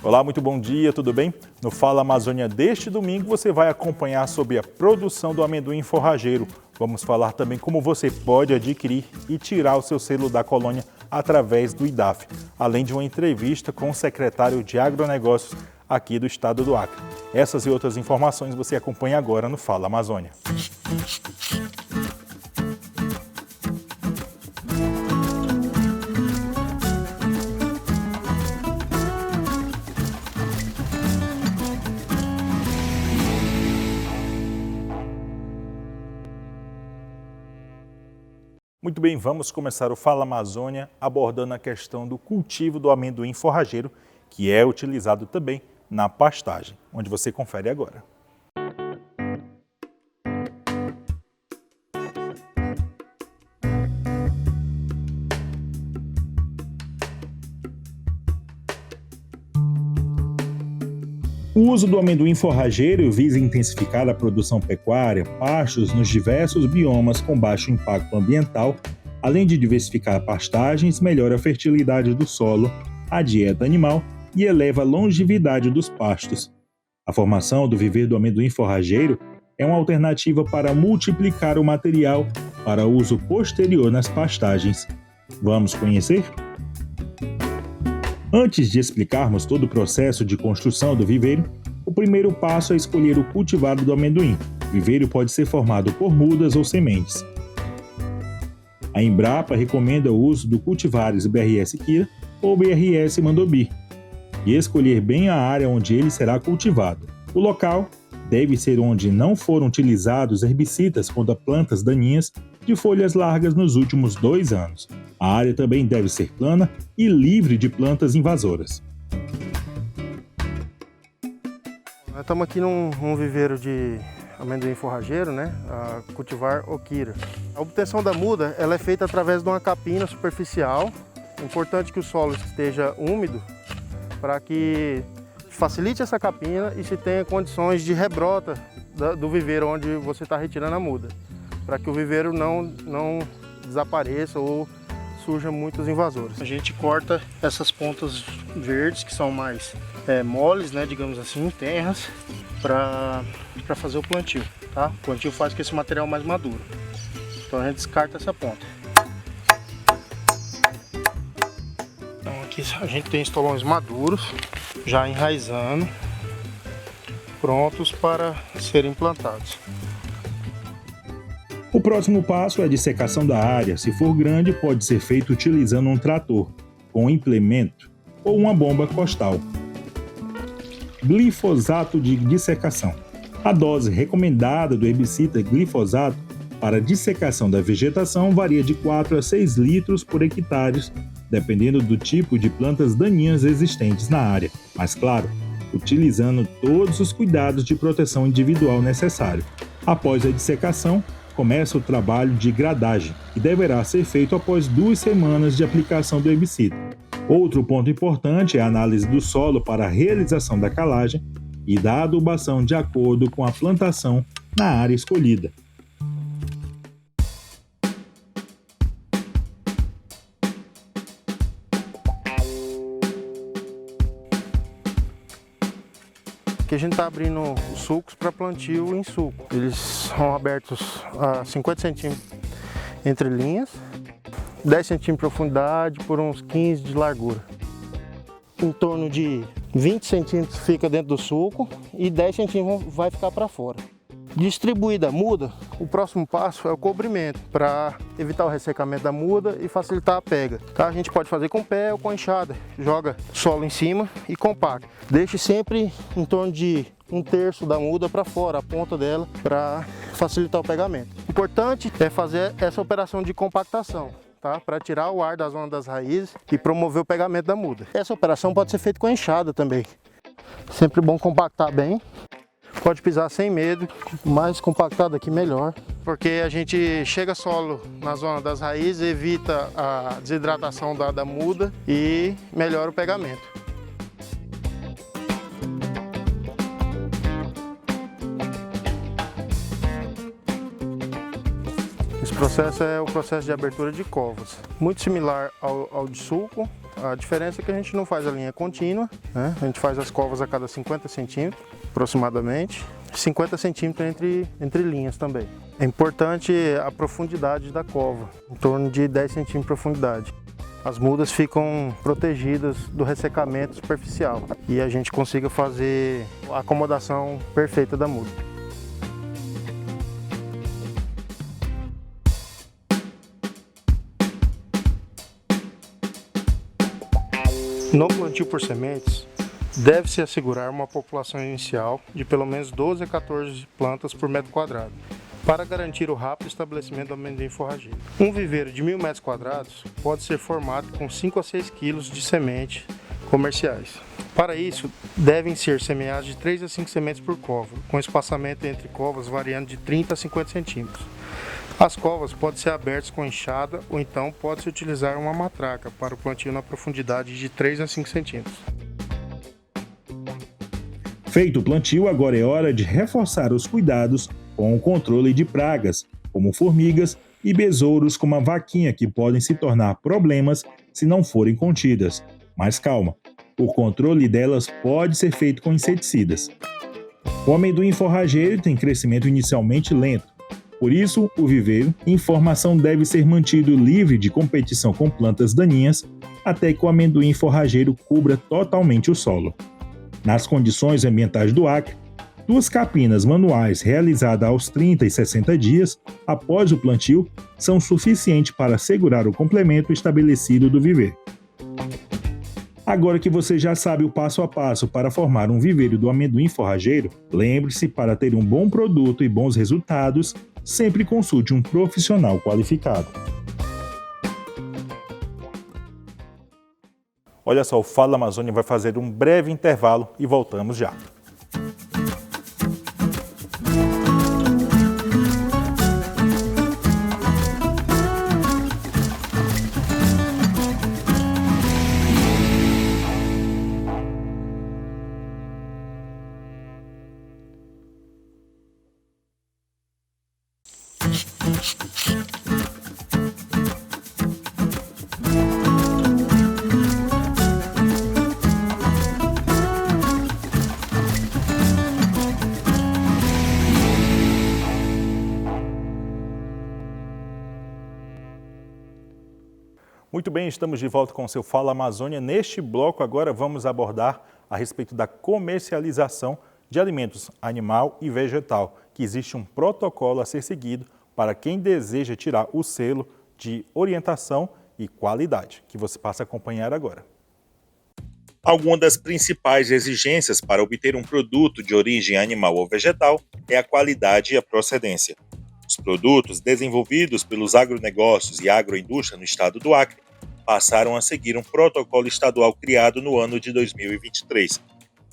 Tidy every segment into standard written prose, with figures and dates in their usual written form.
Olá, muito bom dia, tudo bem? No Fala Amazônia deste domingo você vai acompanhar sobre a produção do amendoim forrageiro. Vamos falar também como você pode adquirir e tirar o seu selo da colônia através do IDAF, além de uma entrevista com o secretário de Agronegócios aqui do estado do Acre. Essas e outras informações você acompanha agora no Fala Amazônia. Muito bem, vamos começar o Fala Amazônia abordando a questão do cultivo do amendoim forrageiro, que é utilizado também na pastagem, onde você confere agora. O uso do amendoim forrageiro visa intensificar a produção pecuária, pastos nos diversos biomas com baixo impacto ambiental, além de diversificar pastagens, melhora a fertilidade do solo, a dieta animal e eleva a longevidade dos pastos. A formação do viveiro do amendoim forrageiro é uma alternativa para multiplicar o material para uso posterior nas pastagens. Vamos conhecer? Antes de explicarmos todo o processo de construção do viveiro, o primeiro passo é escolher o cultivado do amendoim. O viveiro pode ser formado por mudas ou sementes. A Embrapa recomenda o uso do cultivares BRS Kira ou BRS Mandobi e escolher bem a área onde ele será cultivado. O local deve ser onde não foram utilizados herbicidas contra plantas daninhas de folhas largas nos últimos 2 anos. A área também deve ser plana e livre de plantas invasoras. Nós estamos aqui num viveiro de amendoim forrageiro, né? A cultivar Okira. A obtenção da muda ela é feita através de uma capina superficial. É importante que o solo esteja úmido para que facilite essa capina e se tenha condições de rebrota do viveiro onde você está retirando a muda, para que o viveiro não desapareça ou surjam muitos invasores. A gente corta essas pontas verdes que são mais moles, né, digamos assim, tenras, para fazer o plantio, tá? O plantio faz com esse material mais maduro. Então a gente descarta essa ponta. Então aqui a gente tem estolões maduros, já enraizando, prontos para serem plantados. O próximo passo é a dissecação da área. Se for grande, pode ser feito utilizando um trator, com implemento ou uma bomba costal. Glifosato de dissecação. A dose recomendada do herbicida glifosato para dissecação da vegetação varia de 4 a 6 litros por hectare, dependendo do tipo de plantas daninhas existentes na área. Mas claro, utilizando todos os cuidados de proteção individual necessários. Após a dissecação, começa o trabalho de gradagem, que deverá ser feito após 2 semanas de aplicação do herbicida. Outro ponto importante é a análise do solo para a realização da calagem e da adubação de acordo com a plantação na área escolhida. Aqui a gente está abrindo os sulcos para plantio em suco. Eles são abertos a 50 centímetros entre linhas, 10 centímetros de profundidade por uns 15 de largura. Em torno de 20 centímetros fica dentro do suco e 10 centímetros vai ficar para fora. Distribuída a muda, o próximo passo é o cobrimento, para evitar o ressecamento da muda e facilitar a pega. Tá? A gente pode fazer com pé ou com enxada. Joga solo em cima e compacta. Deixe sempre em torno de 1/3 da muda para fora, a ponta dela, para facilitar o pegamento. O importante é fazer essa operação de compactação, tá? Para tirar o ar da zona das raízes e promover o pegamento da muda. Essa operação pode ser feita com a enxada também. Sempre bom compactar bem. Pode pisar sem medo, mais compactado aqui melhor, porque a gente chega solo na zona das raízes, evita a desidratação da muda e melhora o pegamento. Esse processo é o processo de abertura de covas, muito similar ao de sulco. A diferença é que a gente não faz a linha contínua, né? A gente faz as covas a cada 50 centímetros, aproximadamente, 50 centímetros entre linhas também. É importante a profundidade da cova, em torno de 10 centímetros de profundidade. As mudas ficam protegidas do ressecamento superficial e a gente consiga fazer a acomodação perfeita da muda. No plantio por sementes, deve-se assegurar uma população inicial de pelo menos 12 a 14 plantas por metro quadrado, para garantir o rápido estabelecimento do amendoim forrageiro. Um viveiro de 1000 metros quadrados pode ser formado com 5 a 6 kg de sementes comerciais. Para isso, devem ser semeadas de 3 a 5 sementes por cova, com espaçamento entre covas variando de 30 a 50 centímetros. As covas podem ser abertas com enxada ou então pode-se utilizar uma matraca para o plantio na profundidade de 3 a 5 centímetros. Feito o plantio, agora é hora de reforçar os cuidados com o controle de pragas, como formigas e besouros como a vaquinha, que podem se tornar problemas se não forem contidas. Mas calma, o controle delas pode ser feito com inseticidas. O amendoim forrageiro tem crescimento inicialmente lento. Por isso, o viveiro em formação deve ser mantido livre de competição com plantas daninhas até que o amendoim forrageiro cubra totalmente o solo. Nas condições ambientais do Acre, 2 capinas manuais realizadas aos 30 e 60 dias após o plantio são suficientes para assegurar o complemento estabelecido do viveiro. Agora que você já sabe o passo a passo para formar um viveiro do amendoim forrageiro, lembre-se, para ter um bom produto e bons resultados, sempre consulte um profissional qualificado. Olha só, o Fala Amazônia vai fazer um breve intervalo e voltamos já. Muito bem, estamos de volta com o seu Fala Amazônia. Neste bloco agora vamos abordar a respeito da comercialização de alimentos animal e vegetal, que existe um protocolo a ser seguido para quem deseja tirar o selo de orientação e qualidade, que você passa a acompanhar agora. Algumas das principais exigências para obter um produto de origem animal ou vegetal é a qualidade e a procedência. Os produtos desenvolvidos pelos agronegócios e agroindústria no estado do Acre passaram a seguir um protocolo estadual criado no ano de 2023,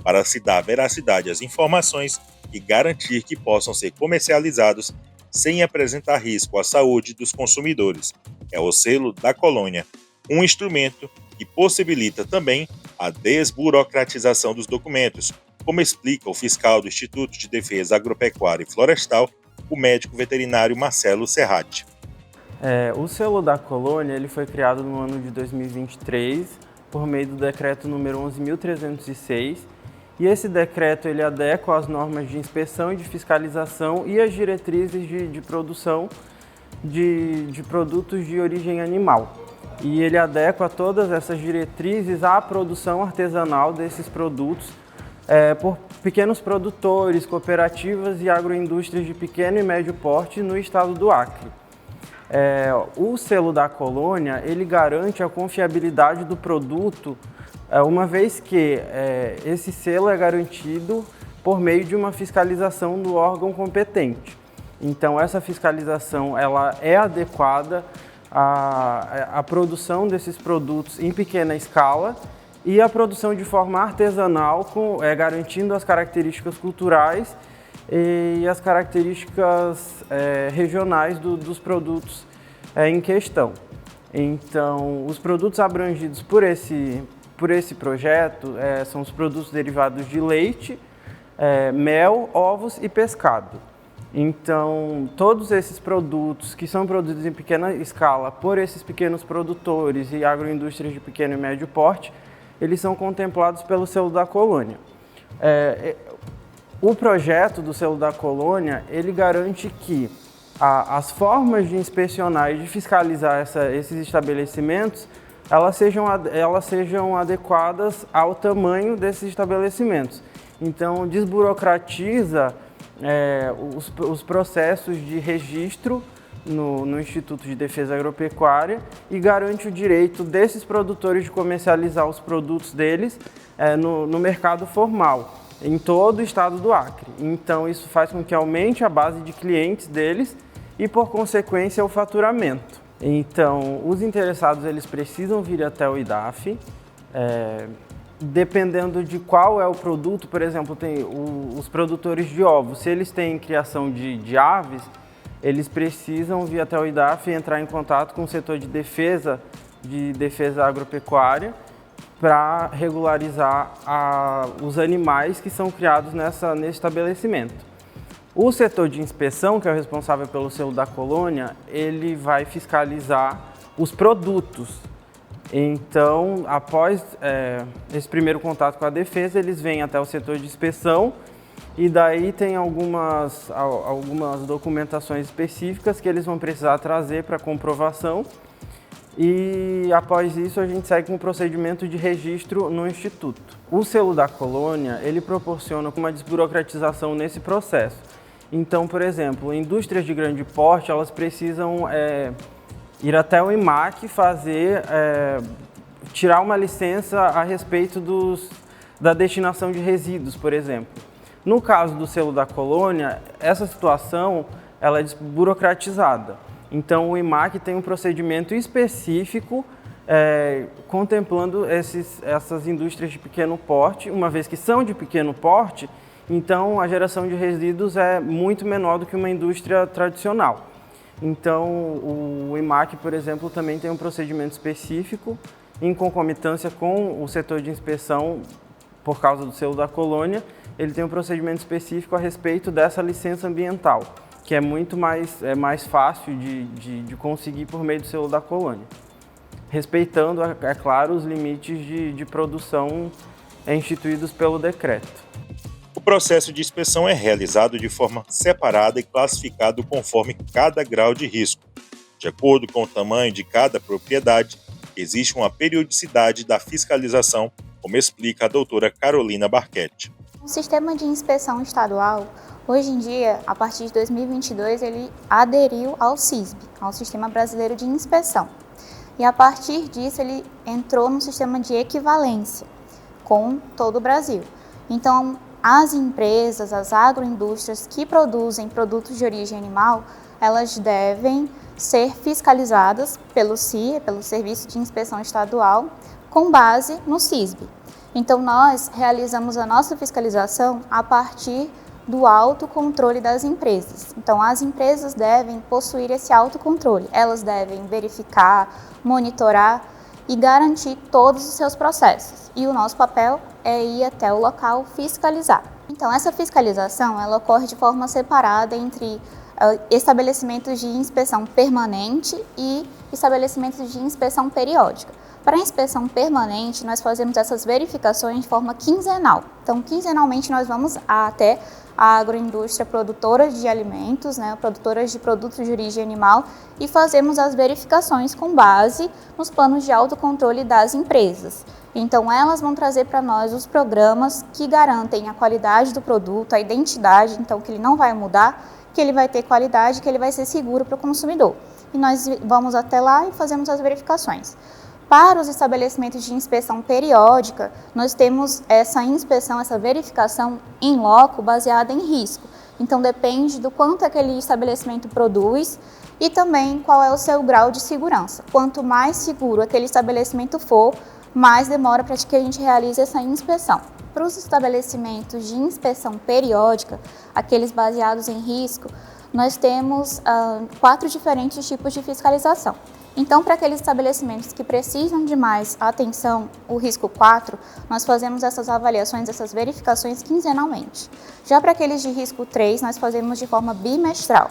para se dar veracidade às informações e garantir que possam ser comercializados sem apresentar risco à saúde dos consumidores. É o selo da colônia, um instrumento que possibilita também a desburocratização dos documentos, como explica o fiscal do Instituto de Defesa Agropecuária e Florestal, o médico veterinário Marcelo Serratti. O selo da colônia ele foi criado no ano de 2023 por meio do decreto número 11.306 e esse decreto ele adequa as normas de inspeção e de fiscalização e as diretrizes de produção de produtos de origem animal. E ele adequa todas essas diretrizes à produção artesanal desses produtos por pequenos produtores, cooperativas e agroindústrias de pequeno e médio porte no estado do Acre. O selo da colônia ele garante a confiabilidade do produto, uma vez que esse selo é garantido por meio de uma fiscalização do órgão competente. Então essa fiscalização ela é adequada à produção desses produtos em pequena escala e a produção de forma artesanal, garantindo as características culturais e as características regionais dos produtos em questão. Então, os produtos abrangidos por esse projeto são os produtos derivados de leite, mel, ovos e pescado. Então, todos esses produtos que são produzidos em pequena escala por esses pequenos produtores e agroindústrias de pequeno e médio porte, eles são contemplados pelo selo da Colônia. O projeto do selo da Colônia, ele garante que as formas de inspecionar e de fiscalizar esses estabelecimentos, elas sejam adequadas ao tamanho desses estabelecimentos. Então, desburocratiza os processos de registro no Instituto de Defesa Agropecuária e garante o direito desses produtores de comercializar os produtos deles no mercado formal, em todo o estado do Acre. Então, isso faz com que aumente a base de clientes deles e, por consequência, o faturamento. Então, os interessados eles precisam vir até o IDAF. Dependendo de qual é o produto, por exemplo, tem os produtores de ovos, se eles têm criação de aves, eles precisam vir até o IDAF e entrar em contato com o setor de defesa agropecuária para regularizar os animais que são criados nesse estabelecimento. O setor de inspeção, que é o responsável pelo selo da Colônia, ele vai fiscalizar os produtos. Então, após esse primeiro contato com a defesa, eles vêm até o setor de inspeção e daí tem algumas documentações específicas que eles vão precisar trazer para comprovação e após isso a gente segue com o procedimento de registro no Instituto. O selo da Colônia, ele proporciona uma desburocratização nesse processo. Então, por exemplo, indústrias de grande porte, elas precisam ir até o IMAC tirar uma licença a respeito da destinação de resíduos, por exemplo. No caso do selo da Colônia, essa situação ela é desburocratizada. Então, o IMAC tem um procedimento específico contemplando essas indústrias de pequeno porte, uma vez que são de pequeno porte, então a geração de resíduos é muito menor do que uma indústria tradicional. Então, o IMAC, por exemplo, também tem um procedimento específico em concomitância com o setor de inspeção, por causa do selo da Colônia, ele tem um procedimento específico a respeito dessa licença ambiental, que é muito mais fácil de conseguir por meio do selo da Colônia, respeitando, é claro, os limites de produção instituídos pelo decreto. O processo de inspeção é realizado de forma separada e classificado conforme cada grau de risco. De acordo com o tamanho de cada propriedade, existe uma periodicidade da fiscalização, como explica a doutora Carolina Barquete. O sistema de inspeção estadual, hoje em dia, a partir de 2022, ele aderiu ao SISB, ao Sistema Brasileiro de Inspeção. E a partir disso, ele entrou no sistema de equivalência com todo o Brasil. Então, as empresas, as agroindústrias que produzem produtos de origem animal, elas devem ser fiscalizadas pelo CIE, pelo Serviço de Inspeção Estadual, com base no SISB. Então, nós realizamos a nossa fiscalização a partir do autocontrole das empresas. Então, as empresas devem possuir esse autocontrole. Elas devem verificar, monitorar e garantir todos os seus processos. E o nosso papel é ir até o local fiscalizar. Então, essa fiscalização ela ocorre de forma separada entre estabelecimentos de inspeção permanente e estabelecimentos de inspeção periódica. Para a inspeção permanente, nós fazemos essas verificações de forma quinzenal. Então, quinzenalmente, nós vamos até a agroindústria produtora de alimentos, produtoras de produtos de origem animal, e fazemos as verificações com base nos planos de autocontrole das empresas. Então, elas vão trazer para nós os programas que garantem a qualidade do produto, a identidade, então que ele não vai mudar, que ele vai ter qualidade, que ele vai ser seguro para o consumidor. E nós vamos até lá e fazemos as verificações. Para os estabelecimentos de inspeção periódica, nós temos essa inspeção, essa verificação em loco baseada em risco. Então, depende do quanto aquele estabelecimento produz e também qual é o seu grau de segurança. Quanto mais seguro aquele estabelecimento for, mais demora para que a gente realize essa inspeção. Para os estabelecimentos de inspeção periódica, aqueles baseados em risco, nós temos 4 diferentes tipos de fiscalização. Então, para aqueles estabelecimentos que precisam de mais atenção, o risco 4, nós fazemos essas avaliações, essas verificações quinzenalmente. Já para aqueles de risco 3, nós fazemos de forma bimestral.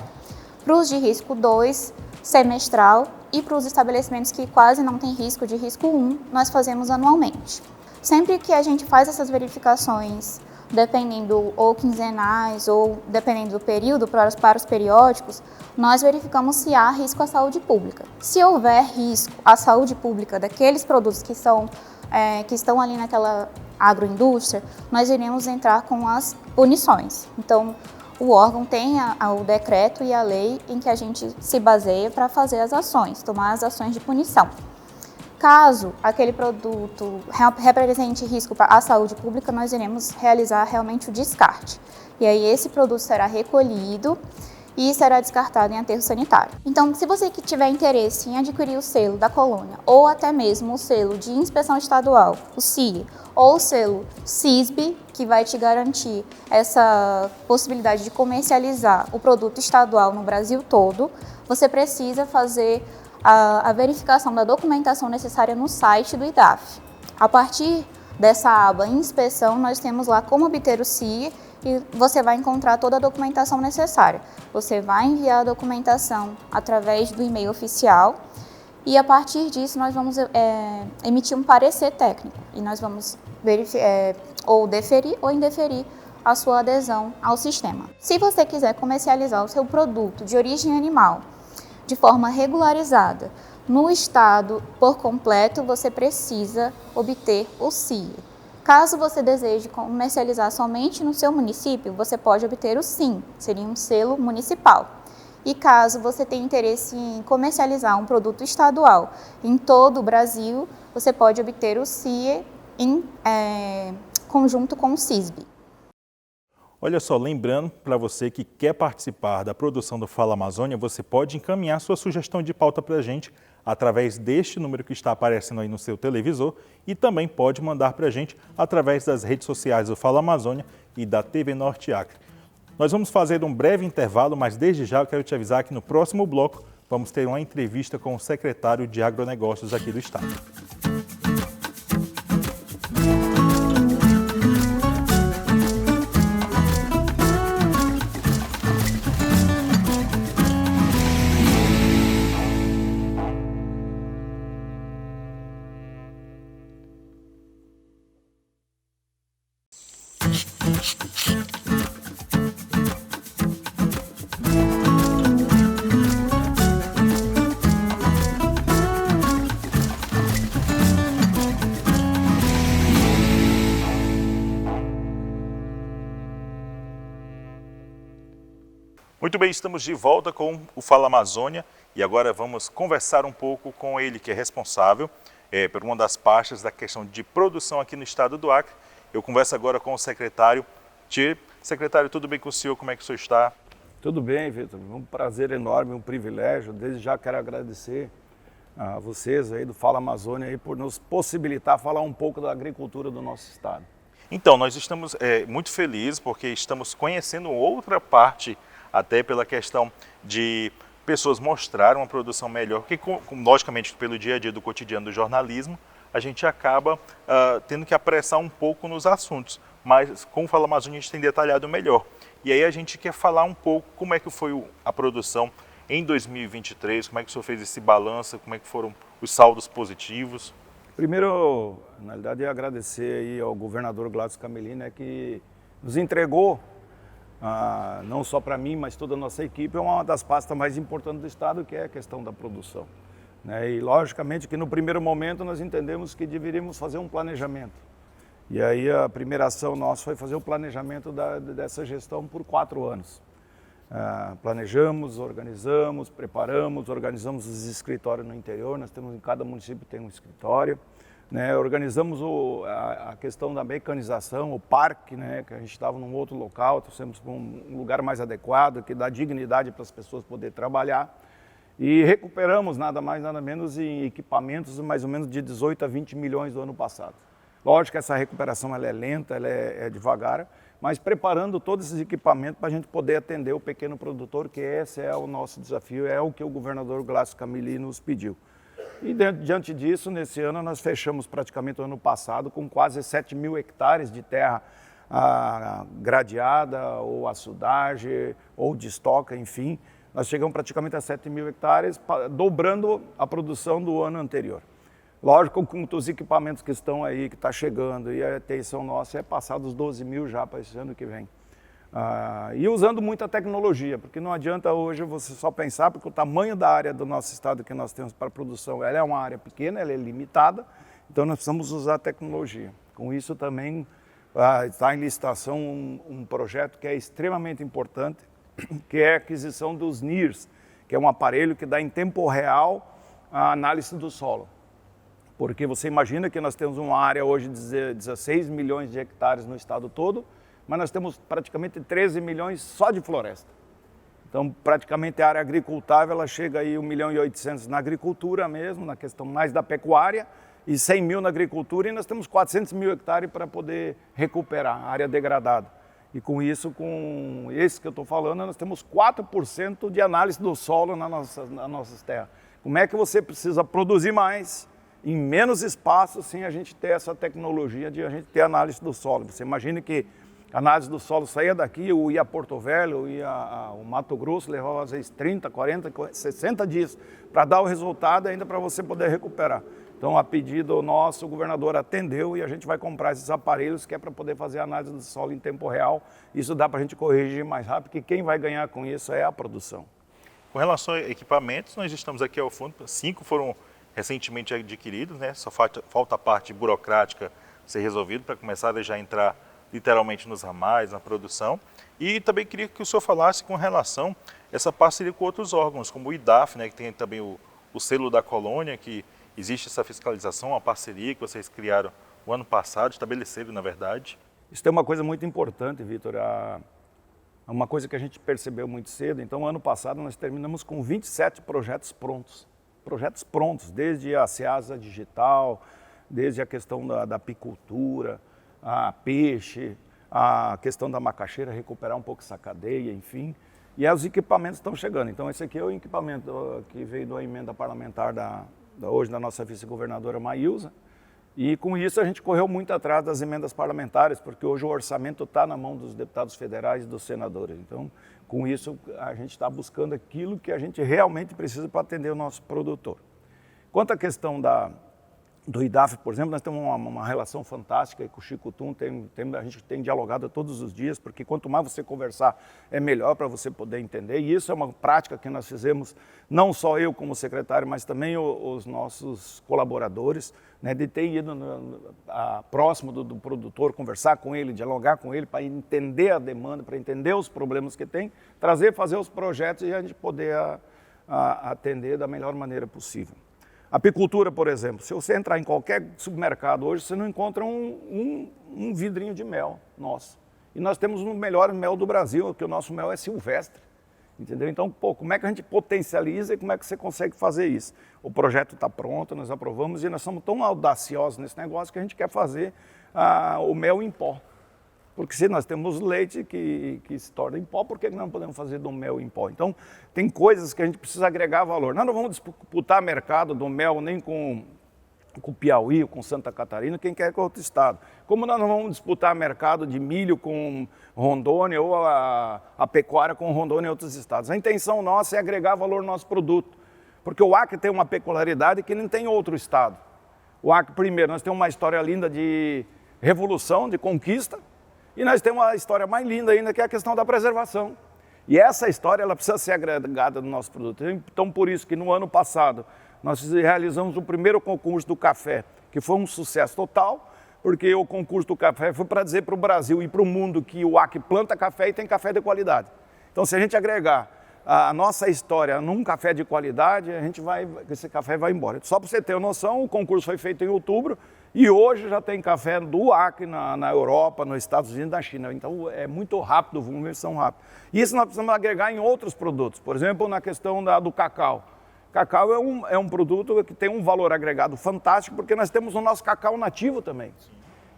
Para os de risco 2, semestral, e para os estabelecimentos que quase não têm risco de risco 1, nós fazemos anualmente. Sempre que a gente faz essas verificações, dependendo ou quinzenais ou dependendo do período para os periódicos, nós verificamos se há risco à saúde pública. Se houver risco à saúde pública daqueles produtos que estão ali naquela agroindústria, nós iremos entrar com as punições. Então, o órgão tem o decreto e a lei em que a gente se baseia para fazer as ações, tomar as ações de punição. Caso aquele produto represente risco à saúde pública, nós iremos realizar realmente o descarte. E aí esse produto será recolhido e será descartado em aterro sanitário. Então, se você que tiver interesse em adquirir o selo da colônia, ou até mesmo o selo de inspeção estadual, o CIE, ou o selo CISB, que vai te garantir essa possibilidade de comercializar o produto estadual no Brasil todo, você precisa fazer a verificação da documentação necessária no site do IDAF. A partir dessa aba inspeção, nós temos lá como obter o CIE e você vai encontrar toda a documentação necessária. Você vai enviar a documentação através do e-mail oficial e a partir disso nós vamos emitir um parecer técnico e nós vamos ou deferir ou indeferir a sua adesão ao sistema. Se você quiser comercializar o seu produto de origem animal de forma regularizada no estado por completo, você precisa obter o CIE. Caso você deseje comercializar somente no seu município, você pode obter o SIM, seria um selo municipal. E caso você tenha interesse em comercializar um produto estadual em todo o Brasil, você pode obter o CIE em conjunto com o CISB. Olha só, lembrando para você que quer participar da produção do Fala Amazônia, você pode encaminhar sua sugestão de pauta para a gente através deste número que está aparecendo aí no seu televisor e também pode mandar para a gente através das redes sociais do Fala Amazônia e da TV Norte Acre. Nós vamos fazer um breve intervalo, mas desde já eu quero te avisar que no próximo bloco vamos ter uma entrevista com o secretário de Agronegócios aqui do estado. Muito bem, estamos de volta com o Fala Amazônia e agora vamos conversar um pouco com ele, que é responsável por uma das pastas da questão de produção aqui no estado do Acre. Eu converso agora com o secretário Tir. Secretário, tudo bem com o senhor? Como é que o senhor está? Tudo bem, Vitor. Um prazer enorme, um privilégio. Desde já quero agradecer a vocês aí do Fala Amazônia aí por nos possibilitar falar um pouco da agricultura do nosso estado. Então, nós estamos muito felizes porque estamos conhecendo outra parte, até pela questão de pessoas mostrarem uma produção melhor, porque logicamente pelo dia a dia do cotidiano do jornalismo, a gente acaba tendo que apressar um pouco nos assuntos, mas com o Fala Amazônia a gente tem detalhado melhor. E aí a gente quer falar um pouco como é que foi a produção em 2023, como é que o senhor fez esse balanço, como é que foram os saldos positivos. Primeiro, na realidade, é agradecer aí ao governador Gladys Camelin, né, que nos entregou, não só para mim, mas toda a nossa equipe, é uma das pastas mais importantes do estado, que é a questão da produção. Né? E logicamente que no primeiro momento nós entendemos que deveríamos fazer um planejamento. E aí a primeira ação nossa foi fazer o planejamento dessa gestão por 4 anos. Planejamos, organizamos, preparamos, organizamos os escritórios no interior, nós temos em cada município tem um escritório. Né, organizamos a questão da mecanização, o parque, né, que a gente estava num outro local, trouxemos para um lugar mais adequado, que dá dignidade para as pessoas poderem trabalhar. E recuperamos nada mais, nada menos em equipamentos mais ou menos de 18 a 20 milhões do ano passado. Lógico que essa recuperação ela é lenta, ela é devagar, mas preparando todos esses equipamentos para a gente poder atender o pequeno produtor, que esse é o nosso desafio, é o que o governador Gladys Camelin nos pediu. E diante disso, nesse ano, nós fechamos praticamente o ano passado com quase 7 mil hectares de terra gradeada, ou açudagem, ou de estoca, enfim. Nós chegamos praticamente a 7 mil hectares, dobrando a produção do ano anterior. Lógico, com os equipamentos que estão aí, que está chegando, e a intenção nossa é passar dos 12 mil já para esse ano que vem. E usando muita tecnologia, porque não adianta hoje você só pensar, porque o tamanho da área do nosso estado que nós temos para produção, ela é uma área pequena, ela é limitada, então nós precisamos usar a tecnologia. Com isso também está em licitação um projeto que é extremamente importante, que é a aquisição dos NIRS, que é um aparelho que dá em tempo real a análise do solo. Porque você imagina que nós temos uma área hoje de 16 milhões de hectares no estado todo, mas nós temos praticamente 13 milhões só de floresta. Então, praticamente a área agricultável, ela chega aí 1 milhão e 800 na agricultura mesmo, na questão mais da pecuária, e 100 mil na agricultura, e nós temos 400 mil hectares para poder recuperar a área degradada. E com isso, com esse que eu estou falando, nós temos 4% de análise do solo nas nossas terras. Como é que você precisa produzir mais, em menos espaço, sem a gente ter essa tecnologia de a gente ter análise do solo? Você imagina que a análise do solo saía daqui, eu ia a Porto Velho, ia ao Mato Grosso, levava às vezes 30, 40, 60 dias para dar o resultado ainda para você poder recuperar. Então, a pedido nosso, o governador atendeu e a gente vai comprar esses aparelhos que é para poder fazer a análise do solo em tempo real. Isso dá para a gente corrigir mais rápido, porque quem vai ganhar com isso é a produção. Com relação a equipamentos, nós estamos aqui ao fundo, 5 foram recentemente adquiridos, né? Só falta a parte burocrática ser resolvida para começar a já entrar literalmente nos ramais, na produção. E também queria que o senhor falasse com relação a essa parceria com outros órgãos, como o IDAF, né, que tem também o selo da colônia, que existe essa fiscalização, uma parceria que vocês criaram o ano passado, estabeleceram, na verdade. Isso tem uma coisa muito importante, Vitor, uma coisa que a gente percebeu muito cedo. Então, ano passado nós terminamos com 27 projetos prontos, desde a Ceasa Digital, desde a questão da apicultura, a peixe, a questão da macaxeira, recuperar um pouco essa cadeia, enfim. E os equipamentos estão chegando. Então, esse aqui é o equipamento que veio da emenda parlamentar hoje da nossa vice-governadora Maílza. E com isso a gente correu muito atrás das emendas parlamentares, porque hoje o orçamento está na mão dos deputados federais e dos senadores. Então, com isso a gente está buscando aquilo que a gente realmente precisa para atender o nosso produtor. Quanto à questão do IDAF, por exemplo, nós temos uma relação fantástica com o Chico Tum, a gente tem dialogado todos os dias, porque quanto mais você conversar, é melhor para você poder entender. E isso é uma prática que nós fizemos, não só eu como secretário, mas também os nossos colaboradores, né, de ter ido próximo do produtor, conversar com ele, dialogar com ele, para entender a demanda, para entender os problemas que tem, fazer os projetos e a gente poder atender da melhor maneira possível. Apicultura, por exemplo, se você entrar em qualquer supermercado hoje, você não encontra um vidrinho de mel nosso. E nós temos o melhor mel do Brasil, porque o nosso mel é silvestre. Entendeu? Então, como é que a gente potencializa e como é que você consegue fazer isso? O projeto está pronto, nós aprovamos e nós somos tão audaciosos nesse negócio que a gente quer fazer o mel em pó. Porque se nós temos leite que se torna em pó, por que não podemos fazer do mel em pó? Então, tem coisas que a gente precisa agregar valor. Nós não vamos disputar mercado do mel nem com Piauí ou com Santa Catarina, quem quer que é outro estado. Como nós não vamos disputar mercado de milho com Rondônia ou a pecuária com Rondônia e outros estados. A intenção nossa é agregar valor no nosso produto. Porque o Acre tem uma peculiaridade que não tem outro estado. O Acre, primeiro, nós temos uma história linda de revolução, de conquista, e nós temos uma história mais linda ainda, que é a questão da preservação. E essa história ela precisa ser agregada no nosso produto. Então, por isso que no ano passado, nós realizamos o primeiro concurso do café, que foi um sucesso total, porque o concurso do café foi para dizer para o Brasil e para o mundo que o Acre planta café e tem café de qualidade. Então, se a gente agregar a nossa história num café de qualidade, esse café vai embora. Só para você ter uma noção, o concurso foi feito em outubro e hoje já tem café do Acre na Europa, nos Estados Unidos e na China. Então é muito rápido, vamos são rápidos. E isso nós precisamos agregar em outros produtos. Por exemplo, na questão do cacau. Cacau é um produto que tem um valor agregado fantástico, porque nós temos o nosso cacau nativo também.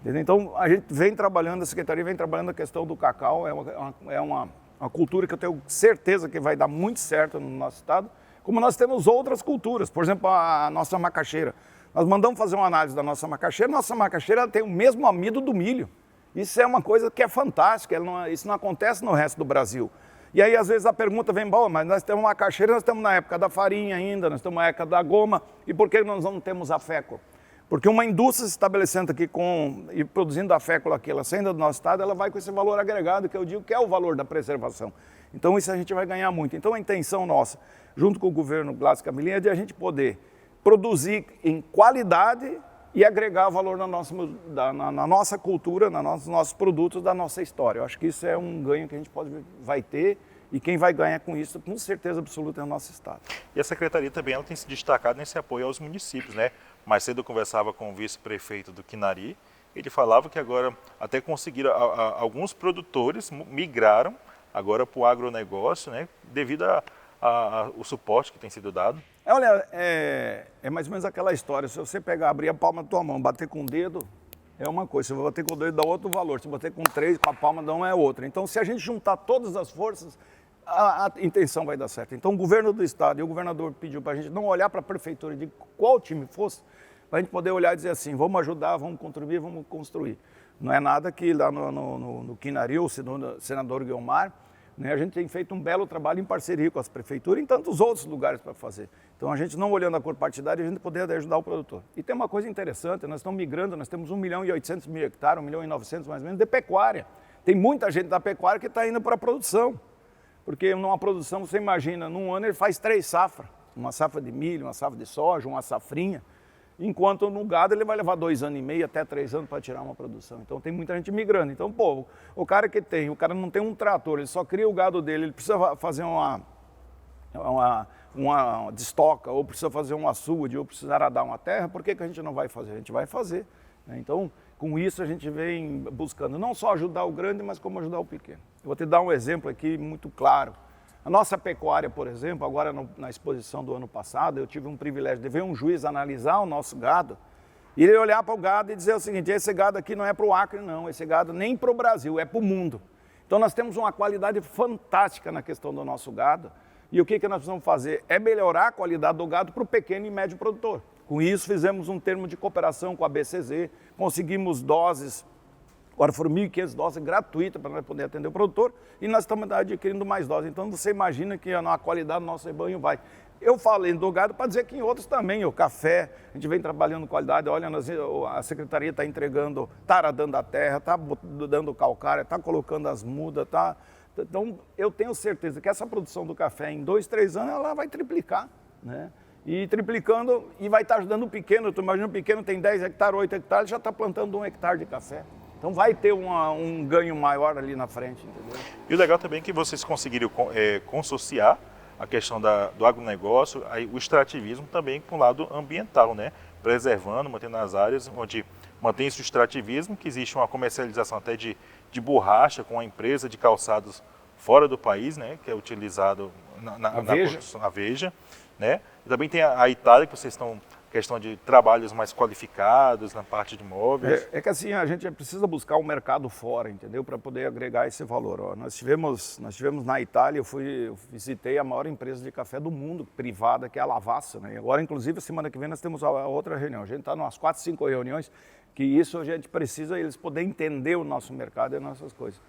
Entendeu? Então a gente vem trabalhando, a Secretaria vem trabalhando a questão do cacau, é uma cultura que eu tenho certeza que vai dar muito certo no nosso estado. como nós temos outras culturas, por exemplo, a nossa macaxeira. Nós mandamos fazer uma análise da nossa macaxeira ela tem o mesmo amido do milho. Isso é uma coisa que é fantástica, isso não acontece no resto do Brasil. E aí, às vezes, a pergunta vem, bom, mas nós temos macaxeira, nós estamos na época da farinha ainda, nós estamos na época da goma, e por que nós não temos a fécula? Porque uma indústria se estabelecendo aqui e produzindo a fécula aqui, ela saindo do nosso estado, ela vai com esse valor agregado, que eu digo que é o valor da preservação. Então, isso a gente vai ganhar muito. Então, a intenção nossa, junto com o governo Gladys Camilin, é de a gente poder produzir em qualidade e agregar valor na nossa cultura, nos nossos produtos, da nossa história. Eu acho que isso é um ganho que a gente vai ter, e quem vai ganhar com isso, com certeza absoluta, é o nosso estado. E a Secretaria também ela tem se destacado nesse apoio aos municípios, né? Mais cedo eu conversava com o vice-prefeito do Quinari, ele falava que agora até conseguiram, alguns produtores migraram agora para o agronegócio, né? Devido ao suporte que tem sido dado. Olha, é mais ou menos aquela história, se você pegar, abrir a palma da tua mão, bater com o dedo, é uma coisa, se você bater com o dedo dá outro valor, se bater com 3, com a palma da mão é outra. Então, se a gente juntar todas as forças, a intenção vai dar certo. Então, o governo do estado e o governador pediu para a gente não olhar para a prefeitura de qual time fosse, para a gente poder olhar e dizer assim, vamos ajudar, vamos contribuir, vamos construir. Não é nada que lá no Quinari, o senador Guiomar, né, a gente tem feito um belo trabalho em parceria com as prefeituras e em tantos outros lugares para fazer. Então, a gente não olhando a cor partidária, a gente poder ajudar o produtor. E tem uma coisa interessante, nós estamos migrando, nós temos 1.800.000 hectares, 1.900.000 mais ou menos, de pecuária. Tem muita gente da pecuária que está indo para a produção. Porque numa produção, você imagina, num ano ele faz 3 safras. Uma safra de milho, uma safra de soja, uma safrinha. Enquanto no gado ele vai levar 2 anos e meio, até 3 anos para tirar uma produção. Então tem muita gente migrando. Então, pô, o cara não tem um trator, ele só cria o gado dele, ele precisa fazer uma destoca, ou precisa fazer um açude, ou precisa aradar uma terra, por que a gente não vai fazer? A gente vai fazer. Né? Então, com isso a gente vem buscando não só ajudar o grande, mas como ajudar o pequeno. Eu vou te dar um exemplo aqui muito claro. A nossa pecuária, por exemplo, agora na exposição do ano passado, eu tive um privilégio de ver um juiz analisar o nosso gado e ele olhar para o gado e dizer o seguinte, esse gado aqui não é para o Acre não, esse gado nem para o Brasil, é para o mundo. Então nós temos uma qualidade fantástica na questão do nosso gado e o que nós precisamos fazer? É melhorar a qualidade do gado para o pequeno e médio produtor. Com isso fizemos um termo de cooperação com a BCZ, conseguimos doses. Agora foram 1.500 doses gratuitas para nós poder atender o produtor e nós estamos adquirindo mais doses. Então você imagina que a qualidade do nosso rebanho vai. Eu falei do gado para dizer que em outros também, o café, a gente vem trabalhando qualidade, olha, a secretaria está entregando, está aradando a terra, está dando calcária, está colocando as mudas, tá. Então eu tenho certeza que essa produção do café em 2, 3 anos ela vai triplicar, né? E triplicando e vai estar ajudando o pequeno. Tu imagina o pequeno tem 10 hectares, 8 hectares, ele já está plantando 1 hectare de café. Então vai ter um ganho maior ali na frente, entendeu? E o legal também é que vocês conseguiram consociar a questão do agronegócio, aí o extrativismo também com o lado ambiental, né? Preservando, mantendo as áreas onde mantém-se o extrativismo, que existe uma comercialização até de borracha com a empresa de calçados fora do país, né? Que é utilizado na produção, a Veja, né? E também tem a Itália, que vocês estão... questão de trabalhos mais qualificados na parte de móveis. É que assim, a gente precisa buscar um mercado fora, entendeu? Para poder agregar esse valor. Ó, nós tivemos na Itália, eu visitei a maior empresa de café do mundo, privada, que é a Lavazza, né? E agora, inclusive, semana que vem nós temos a outra reunião. A gente está em umas 4, 5 reuniões, que isso a gente precisa, eles poderem entender o nosso mercado e as nossas coisas.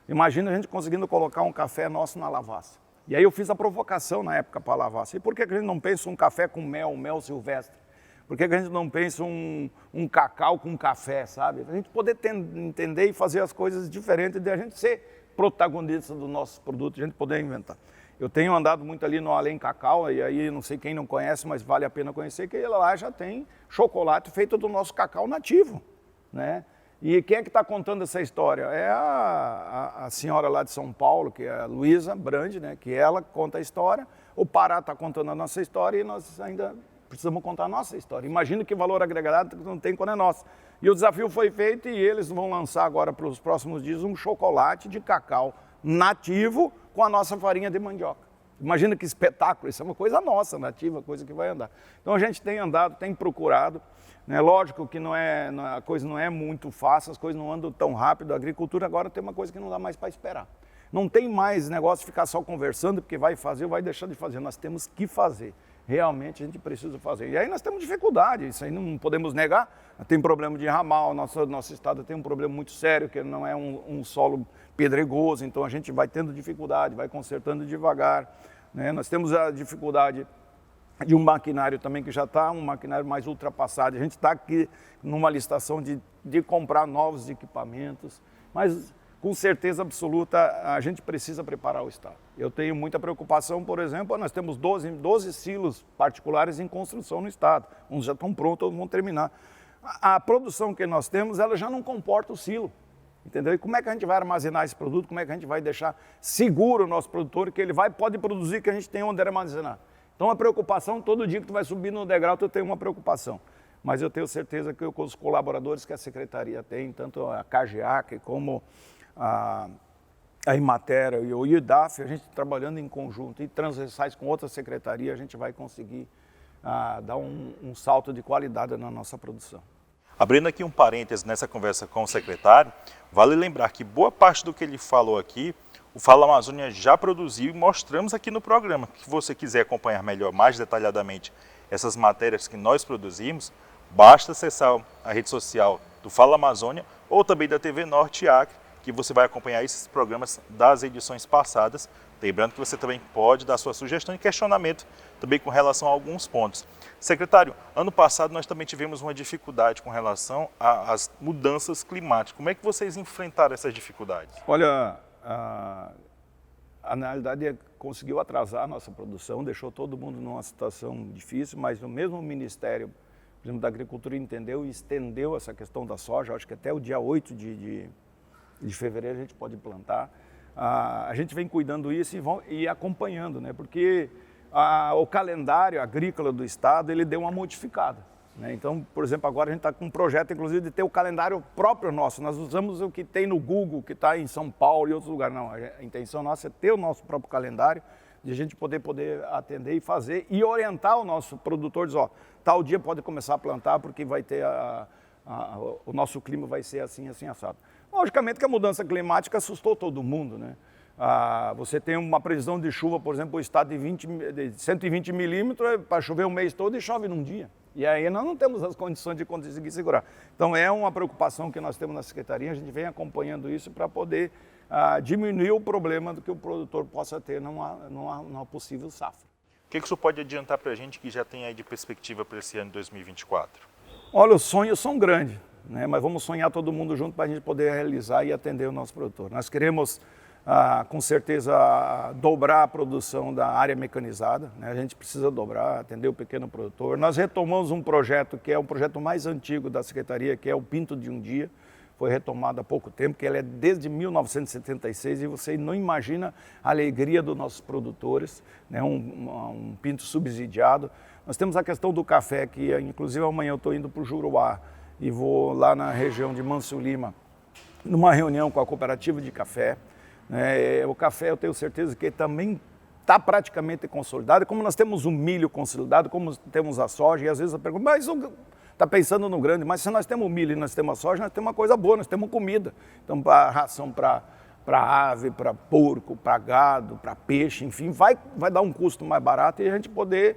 Imagina a gente conseguindo colocar um café nosso na Lavazza. E aí eu fiz a provocação na época para a Lavazza. E por que a gente não pensa um café com mel silvestre? Por que a gente não pensa um cacau com café, sabe? A gente poder entender e fazer as coisas diferentes, de a gente ser protagonista dos nossos produtos, a gente poder inventar. Eu tenho andado muito ali no Além Cacau, e aí não sei quem não conhece, mas vale a pena conhecer, que lá já tem chocolate feito do nosso cacau nativo, né? E quem é que está contando essa história? É a senhora lá de São Paulo, que é a Luísa Brandi, né? Que ela conta a história, o Pará está contando a nossa história e nós ainda precisamos contar a nossa história. Imagina que valor agregado não tem quando é nosso. E o desafio foi feito e eles vão lançar agora para os próximos dias um chocolate de cacau nativo com a nossa farinha de mandioca. Imagina que espetáculo, isso é uma coisa nossa, nativa, coisa que vai andar. Então a gente tem andado, tem procurado, né? Lógico que a coisa não é muito fácil, as coisas não andam tão rápido, a agricultura agora tem uma coisa que não dá mais para esperar. Não tem mais negócio de ficar só conversando, porque vai fazer ou vai deixar de fazer. Nós temos que fazer. Realmente a gente precisa fazer. E aí nós temos dificuldade, isso aí não podemos negar. Tem problema de ramal, nosso estado tem um problema muito sério, que não é um solo pedregoso, então a gente vai tendo dificuldade, vai consertando devagar. Né? Nós temos a dificuldade de um maquinário também que já está um maquinário mais ultrapassado. A gente está aqui numa licitação de comprar novos equipamentos, mas com certeza absoluta a gente precisa preparar o estado. Eu tenho muita preocupação, por exemplo, nós temos 12 silos particulares em construção no estado. Uns já estão prontos, outros vão terminar. A produção que nós temos, ela já não comporta o silo. Entendeu? E como é que a gente vai armazenar esse produto? Como é que a gente vai deixar seguro o nosso produtor, que ele pode produzir, que a gente tem onde armazenar? Então a preocupação, todo dia que tu vai subir no degrau, tu tem uma preocupação. Mas eu tenho certeza que com os colaboradores que a Secretaria tem, tanto a CAGEAC como a Imater e o IDAF, a gente trabalhando em conjunto e transversais com outras secretarias, a gente vai conseguir dar um salto de qualidade na nossa produção. Abrindo aqui um parêntese nessa conversa com o secretário, vale lembrar que boa parte do que ele falou aqui, o Fala Amazônia já produziu e mostramos aqui no programa. Se você quiser acompanhar melhor, mais detalhadamente, essas matérias que nós produzimos, basta acessar a rede social do Fala Amazônia ou também da TV Norte Acre, que você vai acompanhar esses programas das edições passadas. Lembrando que você também pode dar sua sugestão e questionamento também com relação a alguns pontos. Secretário, ano passado nós também tivemos uma dificuldade com relação às mudanças climáticas. Como é que vocês enfrentaram essas dificuldades? Olha, a realidade conseguiu atrasar a nossa produção, deixou todo mundo numa situação difícil, mas o mesmo Ministério, por exemplo, da Agricultura entendeu e estendeu essa questão da soja. Acho que até o dia 8 de fevereiro a gente pode plantar. A gente vem cuidando isso e acompanhando, né? Porque o calendário agrícola do estado, ele deu uma modificada, né? Então, por exemplo, agora a gente está com um projeto, inclusive, de ter o calendário próprio nosso. Nós usamos o que tem no Google, que está em São Paulo e outros lugares. Não, a intenção nossa é ter o nosso próprio calendário, de a gente poder atender e fazer e orientar o nosso produtor, dizer, ó, tal dia pode começar a plantar porque vai ter o nosso clima vai ser assim, assim, assado. Logicamente que a mudança climática assustou todo mundo, né? Você tem uma previsão de chuva, por exemplo, o estado de 120 milímetros para chover o mês todo e chove num dia. E aí nós não temos as condições de conseguir segurar. Então é uma preocupação que nós temos na Secretaria, a gente vem acompanhando isso para poder diminuir o problema do que o produtor possa ter numa possível safra. O que o senhor pode adiantar para a gente que já tem aí de perspectiva para esse ano de 2024? Olha, os sonhos são grandes, né? Mas vamos sonhar todo mundo junto para a gente poder realizar e atender o nosso produtor. Nós queremos, com certeza, dobrar a produção da área mecanizada, né? A gente precisa dobrar, atender o pequeno produtor. Nós retomamos um projeto que é o projeto mais antigo da Secretaria, que é o Pinto de um Dia. Foi retomado há pouco tempo, que ele é desde 1976 e você não imagina a alegria dos nossos produtores, né? Um pinto subsidiado. Nós temos a questão do café, que inclusive amanhã eu estou indo para o Juruá e vou lá na região de Manso Lima, numa reunião com a cooperativa de café. O café eu tenho certeza que também está praticamente consolidado. Como nós temos o milho consolidado, como temos a soja, e às vezes eu pergunto, mas está pensando no grande, mas se nós temos o milho e nós temos a soja, nós temos uma coisa boa, nós temos comida. Então, ração para ave, para porco, para gado, para peixe, enfim, vai dar um custo mais barato e a gente poder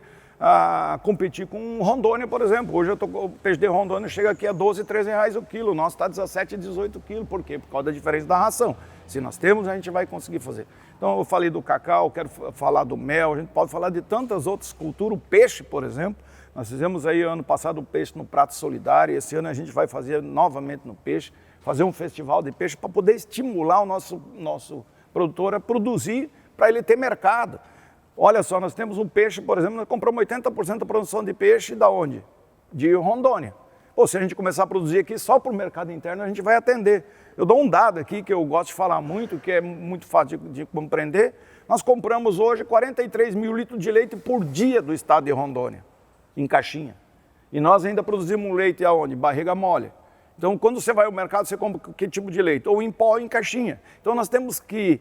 competir com Rondônia, por exemplo. Hoje o peixe de Rondônia chega aqui a 12, 13 reais o quilo, o nosso está 17, 18 quilos. Por quê? Por causa da diferença da ração. Se nós temos, a gente vai conseguir fazer. Então eu falei do cacau, quero falar do mel, a gente pode falar de tantas outras culturas. O peixe, por exemplo, nós fizemos aí ano passado o peixe no Prato Solidário, e esse ano a gente vai fazer novamente no peixe, fazer um festival de peixe para poder estimular o nosso produtor a produzir para ele ter mercado. Olha só, nós temos um peixe, por exemplo, nós compramos 80% da produção de peixe da onde? De Rondônia. Ou se a gente começar a produzir aqui só para o mercado interno, a gente vai atender. Eu dou um dado aqui que eu gosto de falar muito, que é muito fácil de compreender. Nós compramos hoje 43 mil litros de leite por dia do estado de Rondônia, em caixinha. E nós ainda produzimos leite aonde? Barriga mole. Então, quando você vai ao mercado, você compra que tipo de leite? Ou em pó ou em caixinha. Então, nós temos que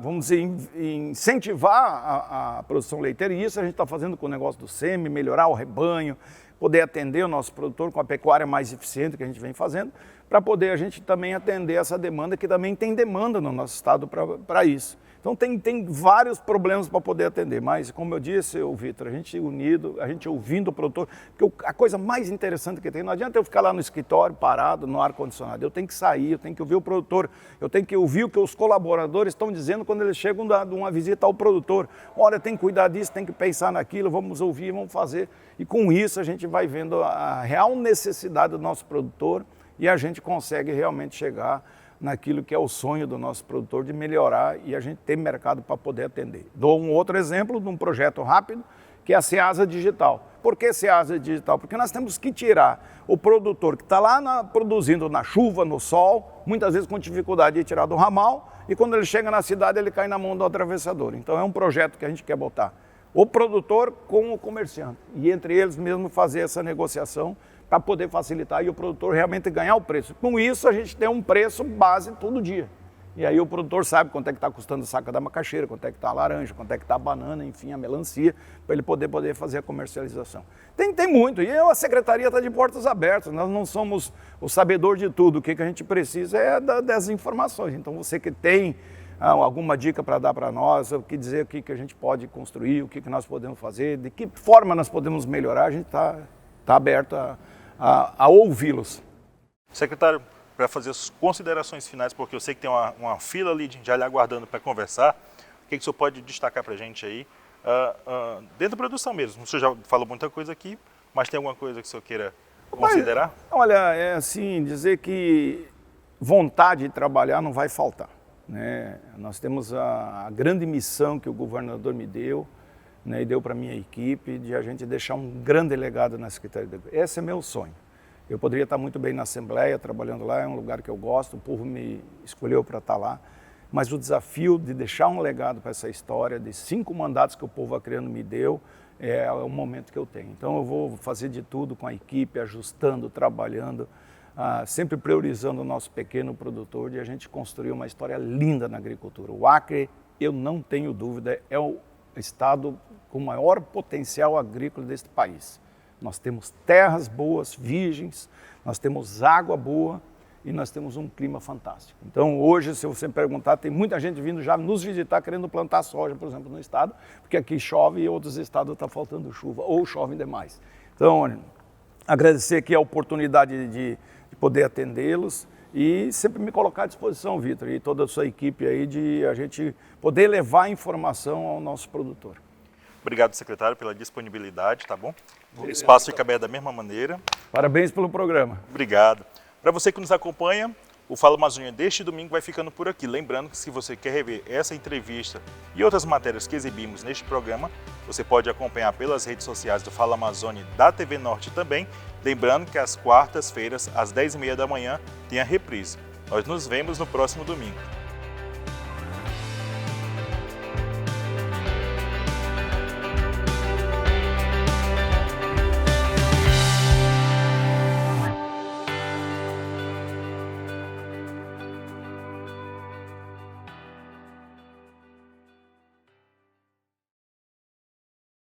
vamos dizer, incentivar a produção leiteira, e isso a gente está fazendo com o negócio do SEMI, melhorar o rebanho, poder atender o nosso produtor com a pecuária mais eficiente que a gente vem fazendo, para poder a gente também atender essa demanda, que também tem demanda no nosso estado para isso. Então tem vários problemas para poder atender, mas como eu disse, Vitor, a gente unido, a gente ouvindo o produtor, porque a coisa mais interessante que tem, não adianta eu ficar lá no escritório parado, no ar-condicionado, eu tenho que sair, eu tenho que ouvir o produtor, eu tenho que ouvir o que os colaboradores estão dizendo quando eles chegam de uma visita ao produtor. Olha, tem que cuidar disso, tem que pensar naquilo, vamos ouvir, vamos fazer. E com isso a gente vai vendo a real necessidade do nosso produtor e a gente consegue realmente chegar naquilo que é o sonho do nosso produtor de melhorar e a gente ter mercado para poder atender. Dou um outro exemplo de um projeto rápido, que é a Ceasa Digital. Por que Ceasa Digital? Porque nós temos que tirar o produtor que está lá produzindo na chuva, no sol, muitas vezes com dificuldade de tirar do ramal, e quando ele chega na cidade ele cai na mão do atravessador. Então é um projeto que a gente quer botar o produtor com o comerciante e entre eles mesmo fazer essa negociação para poder facilitar e o produtor realmente ganhar o preço. Com isso, a gente tem um preço base todo dia. E aí o produtor sabe quanto é que está custando a saca da macaxeira, quanto é que está a laranja, quanto é que está a banana, enfim, a melancia, para ele poder fazer a comercialização. Tem muito, e a secretaria está de portas abertas, nós não somos o sabedor de tudo, o que a gente precisa é das informações. Então você que tem alguma dica para dar para nós, o que dizer, o que a gente pode construir, o que nós podemos fazer, de que forma nós podemos melhorar, a gente está aberto a ouvi-los. Secretário, para fazer as considerações finais, porque eu sei que tem uma fila ali já lhe aguardando para conversar, o que o senhor pode destacar para a gente aí, dentro da produção mesmo? O senhor já falou muita coisa aqui, mas tem alguma coisa que o senhor queira considerar? Olha, é assim, dizer que vontade de trabalhar não vai faltar, né? Nós temos a grande missão que o governador me deu, né, e deu para a minha equipe, de a gente deixar um grande legado na Secretaria da Agricultura. Esse é meu sonho. Eu poderia estar muito bem na Assembleia, trabalhando lá, é um lugar que eu gosto, o povo me escolheu para estar lá, mas o desafio de deixar um legado para essa história, de 5 mandatos que o povo acreano me deu, é o momento que eu tenho. Então eu vou fazer de tudo com a equipe, ajustando, trabalhando, sempre priorizando o nosso pequeno produtor, de a gente construir uma história linda na agricultura. O Acre, eu não tenho dúvida, é o estado com o maior potencial agrícola deste país. Nós temos terras boas, virgens, nós temos água boa e nós temos um clima fantástico. Então hoje, se você me perguntar, tem muita gente vindo já nos visitar querendo plantar soja, por exemplo, no estado, porque aqui chove e outros estados está faltando chuva ou chovem demais. Então, agradecer aqui a oportunidade de poder atendê-los e sempre me colocar à disposição, Vitor, e toda a sua equipe aí, de a gente poder levar informação ao nosso produtor. Obrigado, secretário, pela disponibilidade, tá bom? O espaço fica aberto da mesma maneira. Parabéns pelo programa. Obrigado. Para você que nos acompanha, o Fala Amazônia deste domingo vai ficando por aqui. Lembrando que se você quer rever essa entrevista e outras matérias que exibimos neste programa, você pode acompanhar pelas redes sociais do Fala Amazônia e da TV Norte também. Lembrando que às quartas-feiras, às 10h30 da manhã, tem a reprise. Nós nos vemos no próximo domingo.